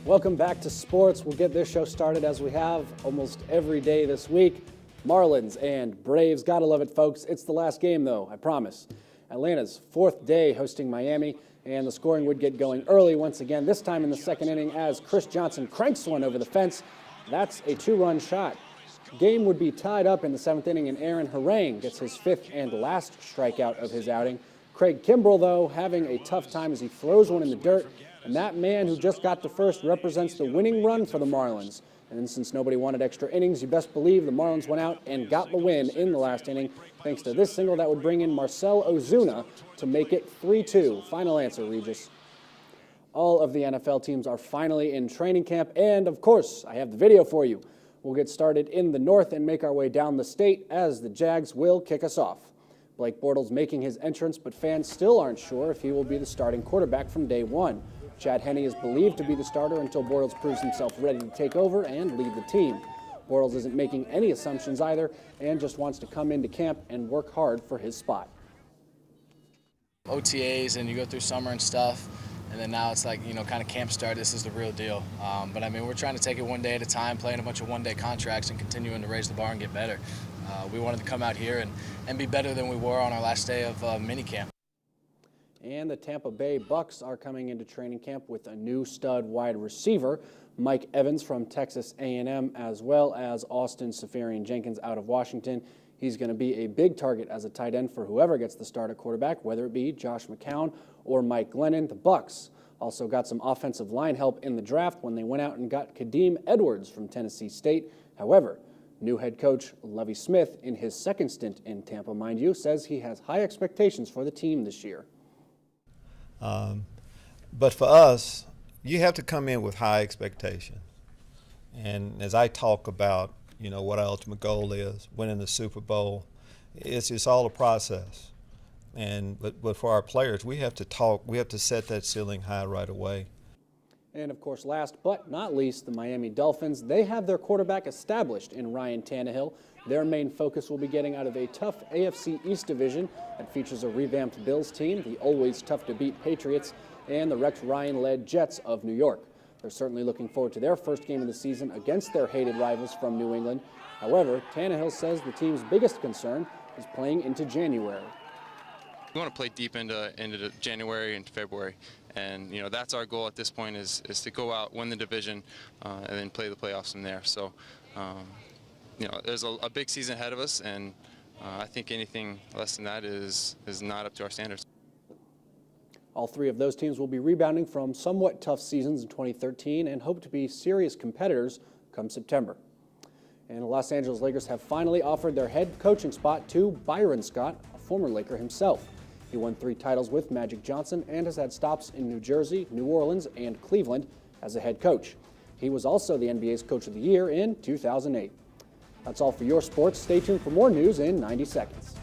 Welcome back to sports. We'll get this show started as we have almost every day this week. Marlins and Braves. Gotta love it, folks. It's the last game, though, I promise. Atlanta's fourth day hosting Miami, and the scoring would get going early once again, this time in the second inning as Chris Johnson cranks one over the fence. That's a two-run shot. Game would be tied up in the seventh inning, and Aaron Harang gets his fifth and last strikeout of his outing. Craig Kimbrell, though, having a tough time as he throws one in the dirt, and that man who just got to first represents the winning run for the Marlins. And since nobody wanted extra innings, you best believe the Marlins went out and got the win in the last inning, thanks to this single that would bring in Marcell Ozuna to make it 3-2. Final answer, Regis. All of the NFL teams are finally in training camp, and of course, I have the video for you. We'll get started in the north and make our way down the state as the Jags will kick us off. Blake Bortles making his entrance, but fans still aren't sure if he will be the starting quarterback from day one. Chad Henne is believed to be the starter until Bortles proves himself ready to take over and lead the team. Bortles isn't making any assumptions either and just wants to come into camp and work hard for his spot. OTAs and you go through summer and stuff, and then now it's like, kind of camp start, this is the real deal. But I mean, we're trying to take it one day at a time, playing a bunch of one-day contracts and continuing to raise the bar and get better. We wanted to come out here and be better than we were on our last day of minicamp. And the Tampa Bay Bucks are coming into training camp with a new stud wide receiver, Mike Evans from Texas A&M, as well as Austin Seferian-Jenkins out of Washington. He's going to be a big target as a tight end for whoever gets the start at quarterback, whether it be Josh McCown or Mike Glennon. The Bucks also got some offensive line help in the draft when they went out and got Kadeem Edwards from Tennessee State. However, new head coach Lovie Smith, in his second stint in Tampa, mind you, says he has high expectations for the team this year. But for us, you have to come in with high expectation. And as I talk about, what our ultimate goal is, winning the Super Bowl, it's all a process. But for our players, we have to set that ceiling high right away. And of course, last but not least, the Miami Dolphins. They have their quarterback established in Ryan Tannehill. Their main focus will be getting out of a tough AFC East division that features a revamped Bills team, the always tough-to-beat Patriots, and the Rex Ryan-led Jets of New York. They're certainly looking forward to their first game of the season against their hated rivals from New England. However, Tannehill says the team's biggest concern is playing into January. We want to play deep into January and February, and that's our goal at this point is to go out, win the division, and then play the playoffs from there. So, there's a big season ahead of us, and I think anything less than that is not up to our standards. All three of those teams will be rebounding from somewhat tough seasons in 2013 and hope to be serious competitors come September. And the Los Angeles Lakers have finally offered their head coaching spot to Byron Scott, a former Laker himself. He won 3 titles with Magic Johnson and has had stops in New Jersey, New Orleans, and Cleveland as a head coach. He was also the NBA's Coach of the Year in 2008. That's all for your sports. Stay tuned for more news in 90 seconds.